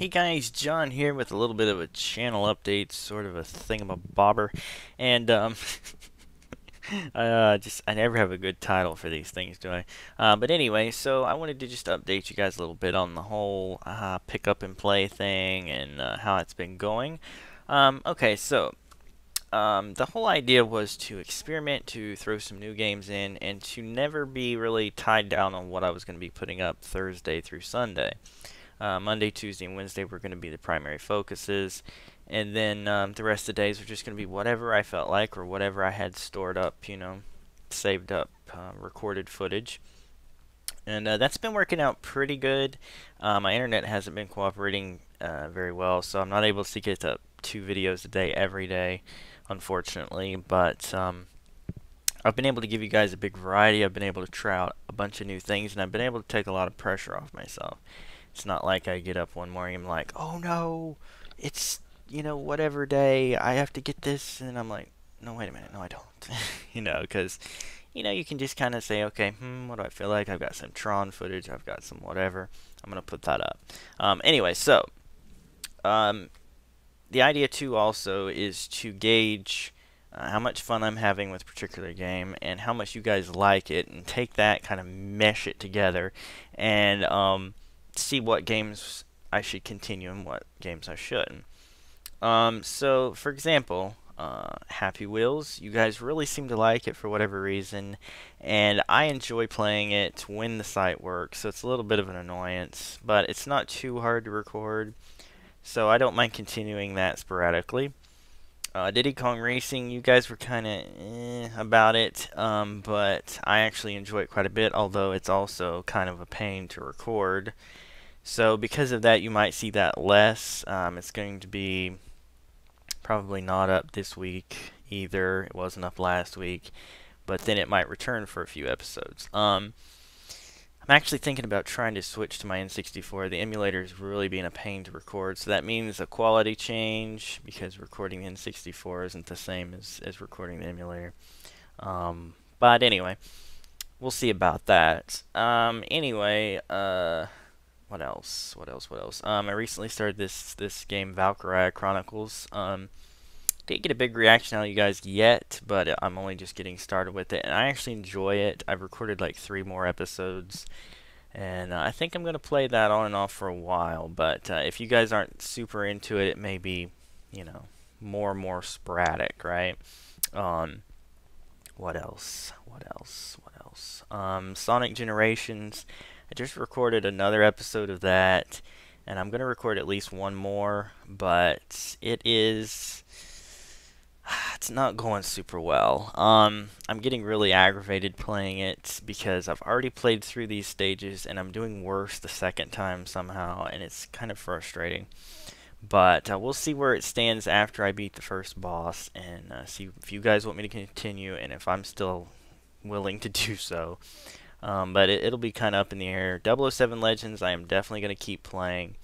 Hey guys, John here with a little bit of a channel update, sort of a thingamabobber, and I never have a good title for these things, do I? But anyway, so I wanted to just update you guys a little bit on the whole pick up and play thing and how it's been going. Okay, so the whole idea was to experiment, to throw some new games in, and to never be really tied down on what I was going to be putting up Thursday through Sunday. Monday, Tuesday, and Wednesday were going to be the primary focuses, and then the rest of the days were just going to be whatever I felt like or whatever I had stored up, saved up recorded footage. And that's been working out pretty good. My internet hasn't been cooperating very well, so I'm not able to get up 2 videos a day every day, unfortunately, but I've been able to give you guys a big variety. I've been able to try out a bunch of new things, and I've been able to take a lot of pressure off myself. It's not like I get up one morning and I'm like, oh no, it's, whatever day, I have to get this. And I'm like, no, wait a minute, no, I don't. Because, you can just kind of say, okay, what do I feel like? I've got some Tron footage, I've got some whatever. I'm going to put that up. Anyway, so, the idea too also is to gauge how much fun I'm having with a particular game and how much you guys like it, and take that, kind of mesh it together, and see what games I should continue and what games I shouldn't. So, for example, Happy Wheels, you guys really seem to like it for whatever reason, and I enjoy playing it when the site works, so it's a little bit of an annoyance, but it's not too hard to record, so I don't mind continuing that sporadically. Diddy Kong Racing, you guys were kind of about it, but I actually enjoy it quite a bit, although it's also kind of a pain to record. So because of that, you might see that less. It's going to be probably not up this week either. It wasn't up last week, but then it might return for a few episodes. I'm actually thinking about trying to switch to my N64. The emulator is really being a pain to record, so that means a quality change, because recording the N64 isn't the same as recording the emulator. But anyway, we'll see about that. Anyway, what else? I recently started this game, Valkyria Chronicles. Didn't get a big reaction out of you guys yet, but I'm only just getting started with it, and I actually enjoy it. I've recorded like 3 more episodes, and I think I'm going to play that on and off for a while, but if you guys aren't super into it, it may be, more and more sporadic, right? What else? Sonic Generations. I just recorded another episode of that, and I'm going to record at least one more, but it's not going super well. I'm getting really aggravated playing it because I've already played through these stages and I'm doing worse the second time somehow, and it's kind of frustrating. But we'll see where it stands after I beat the first boss, and see if you guys want me to continue and if I'm still willing to do so. But it'll be kind of up in the air. 007 Legends, I am definitely going to keep playing.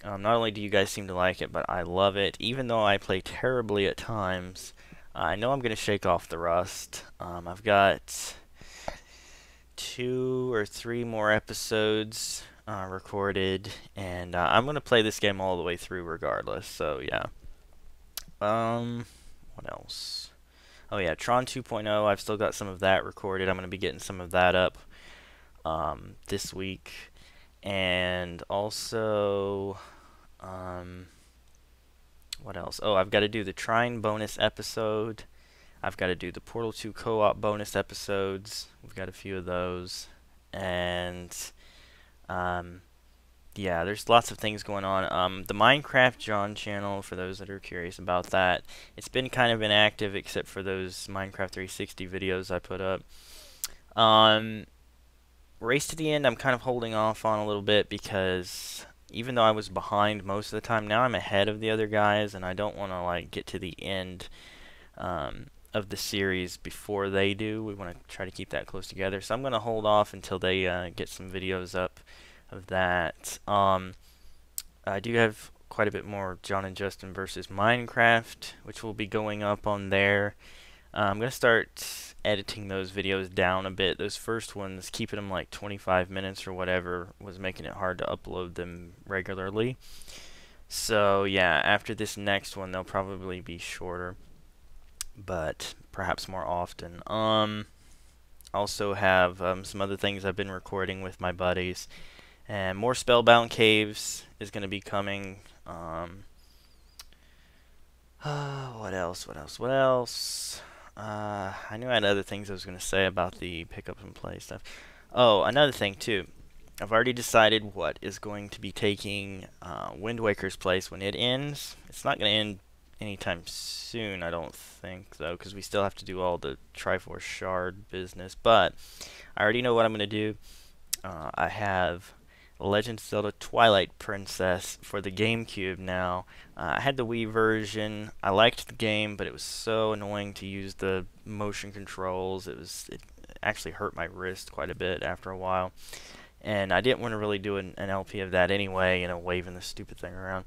Not only do you guys seem to like it, but I love it. Even though I play terribly at times, I know I'm going to shake off the rust. I've got 2 or 3 more episodes recorded, and I'm going to play this game all the way through regardless, so yeah. What else? Oh yeah, Tron 2.0, I've still got some of that recorded. I'm going to be getting some of that up this week. And also, what else? Oh, I've got to do the Trine bonus episode. I've got to do the Portal 2 co-op bonus episodes. We've got a few of those. And, yeah, there's lots of things going on. The Minecraft John channel, for those that are curious about that, it's been kind of inactive except for those Minecraft 360 videos I put up. Race to the End, I'm kind of holding off on a little bit because even though I was behind most of the time, now I'm ahead of the other guys, and I don't want to like get to the end of the series before they do. We want to try to keep that close together, so I'm going to hold off until they get some videos up of that. I do have quite a bit more John and Justin versus Minecraft, which will be going up on there. I'm going to start editing those videos down a bit. Those first ones, keeping them like 25 minutes or whatever, was making it hard to upload them regularly. So yeah, after this next one, they'll probably be shorter, but perhaps more often. Also have some other things I've been recording with my buddies, and more Spellbound Caves is going to be coming. What else? What else? What else? I knew I had other things I was going to say about the pick up and play stuff. Oh, another thing too. I've already decided what is going to be taking Wind Waker's place when it ends. It's not going to end anytime soon, I don't think, though, because we still have to do all the Triforce Shard business. But I already know what I'm going to do. I have Legend of Zelda Twilight Princess for the GameCube now. I had the Wii version. I liked the game, but it was so annoying to use the motion controls. It actually hurt my wrist quite a bit after a while. And I didn't want to really do an LP of that anyway, waving the stupid thing around.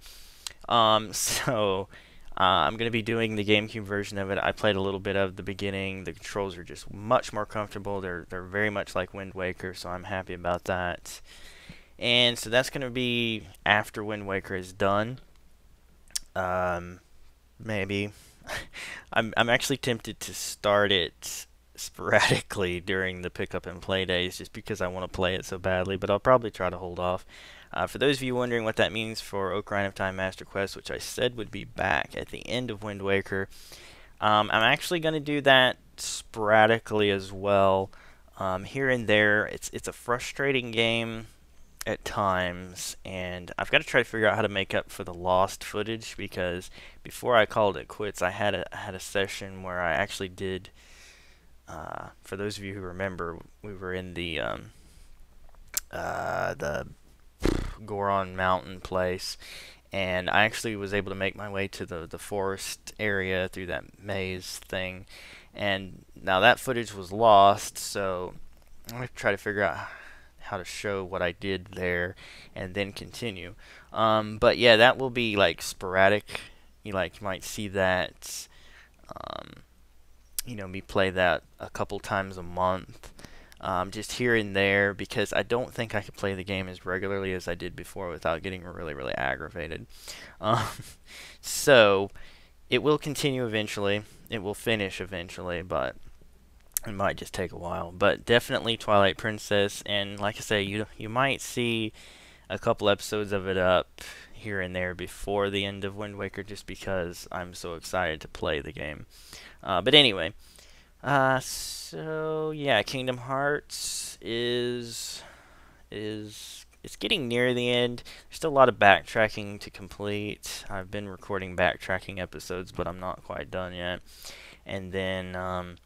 So I'm going to be doing the GameCube version of it. I played a little bit of the beginning. The controls are just much more comfortable. They're very much like Wind Waker, so I'm happy about that. And so that's going to be after Wind Waker is done. Maybe. I'm actually tempted to start it sporadically during the pick up and play days just because I want to play it so badly, but I'll probably try to hold off. For those of you wondering what that means for Ocarina of Time Master Quest, which I said would be back at the end of Wind Waker, I'm actually going to do that sporadically as well. Here and there, it's a frustrating game at times, and I've got to try to figure out how to make up for the lost footage, because before I called it quits, I had a session where I actually did. For those of you who remember, we were in the Goron Mountain place, and I actually was able to make my way to the forest area through that maze thing, and now that footage was lost, so I'm going to try to figure out how to show what I did there and then continue. But yeah, that will be like sporadic. You might see that, me play that a couple times a month. Just here and there, because I don't think I could play the game as regularly as I did before without getting really, really aggravated. Um, so, it will continue eventually. It will finish eventually, but it might just take a while. But definitely Twilight Princess, and like I say, you might see a couple episodes of it up here and there before the end of Wind Waker, just because I'm so excited to play the game. But anyway, so yeah, Kingdom Hearts it's getting near the end. There's still a lot of backtracking to complete. I've been recording backtracking episodes, but I'm not quite done yet. And then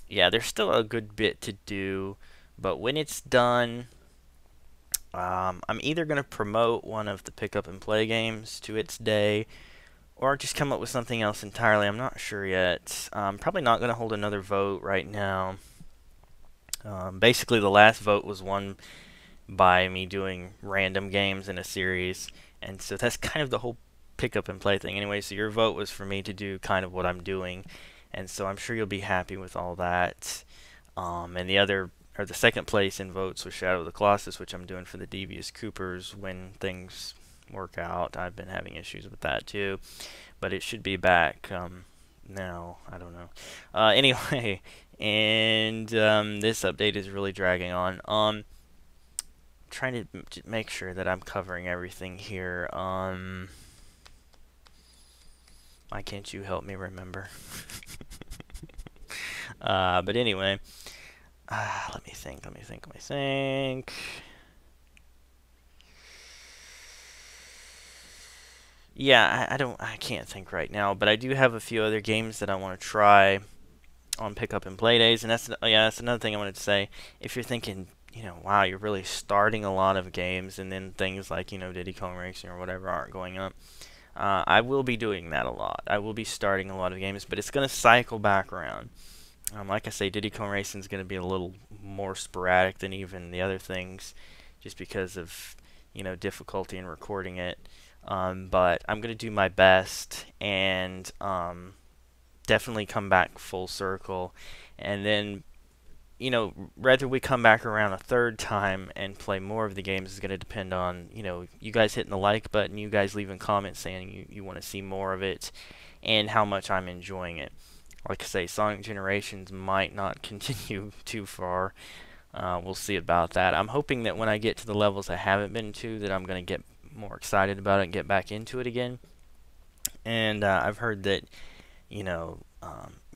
yeah, there's still a good bit to do, but when it's done, I'm either going to promote one of the pick up and play games to its day, or just come up with something else entirely. I'm not sure yet. I'm probably not going to hold another vote right now. Basically, the last vote was won by me doing random games in a series, and so that's kind of the whole pick up and play thing anyway. So your vote was for me to do kind of what I'm doing, and so I'm sure you'll be happy with all that. And the second place in votes was Shadow of the Colossus, which I'm doing for the Devious Coopers when things work out. I've been having issues with that too, but it should be back now. I don't know. Anyway, and this update is really dragging on. Trying to make sure that I'm covering everything here. Why can't you help me remember? But anyway, let me think. Yeah, I can't think right now, but I do have a few other games that I want to try on pick up and play days, and that's another thing I wanted to say. If you're thinking, wow, you're really starting a lot of games, and then things like, Diddy Kong Racing or whatever aren't going up. I will be doing that a lot. I will be starting a lot of games, but it's going to cycle back around. Like I say, Diddy Kong Racing is going to be a little more sporadic than even the other things, just because of, difficulty in recording it. But I'm going to do my best, and definitely come back full circle. And then you know, whether we come back around a third time and play more of the games is going to depend on, you know, you guys hitting the like button, you guys leaving comments saying you want to see more of it, and how much I'm enjoying it. Like I say, Sonic Generations might not continue too far. We'll see about that. I'm hoping that when I get to the levels I haven't been to, that I'm going to get more excited about it and get back into it again. And I've heard that, you know,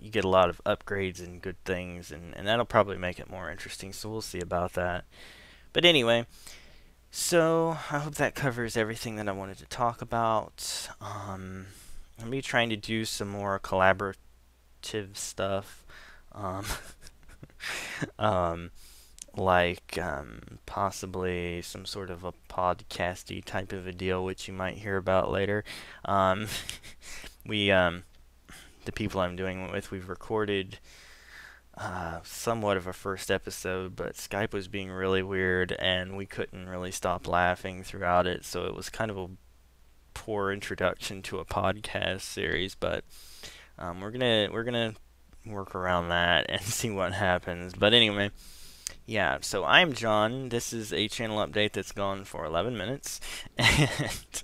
you get a lot of upgrades and good things, and that'll probably make it more interesting. So we'll see about that. But anyway, so I hope that covers everything that I wanted to talk about. I'll be trying to do some more collaborative stuff. Um, um, like possibly some sort of a podcasty type of a deal, which you might hear about later. Um, we the people I'm doing it with, we've recorded somewhat of a first episode, but Skype was being really weird, and we couldn't really stop laughing throughout it, so it was kind of a poor introduction to a podcast series. But we're gonna work around that and see what happens. But anyway, yeah. So I'm John. This is a channel update that's gone for 11 minutes, and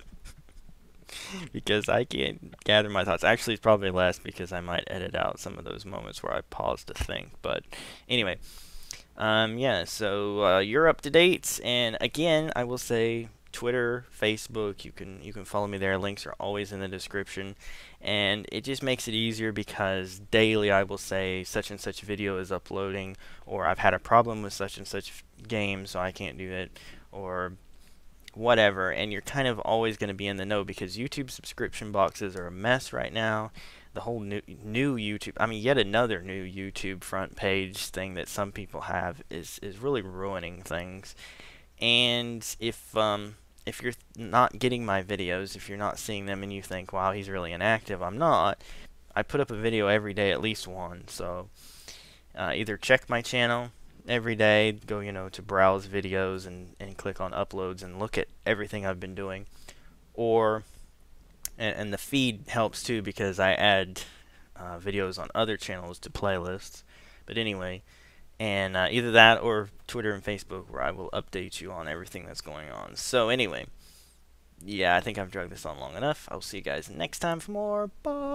because I can't gather my thoughts. Actually, it's probably less because I might edit out some of those moments where I pause to think. But anyway, yeah. So you're up to date, and again, I will say Twitter, Facebook. You can follow me there. Links are always in the description, and it just makes it easier because daily I will say such and such video is uploading, or I've had a problem with such and such game, so I can't do it, or whatever, and you're kind of always going to be in the know because YouTube subscription boxes are a mess right now. The whole new YouTube, I mean, yet another new YouTube front page thing that some people have is really ruining things. And if you're not getting my videos, if you're not seeing them and you think, wow, he's really inactive, I'm not. I put up a video every day, at least one. So either check my channel every day, go, you know, to browse videos and click on uploads and look at everything I've been doing, or and the feed helps too because I add videos on other channels to playlists. But anyway, and either that or Twitter and Facebook, where I will update you on everything that's going on. So anyway, yeah, I think I've dragged this on long enough. I'll see you guys next time for more. Bye.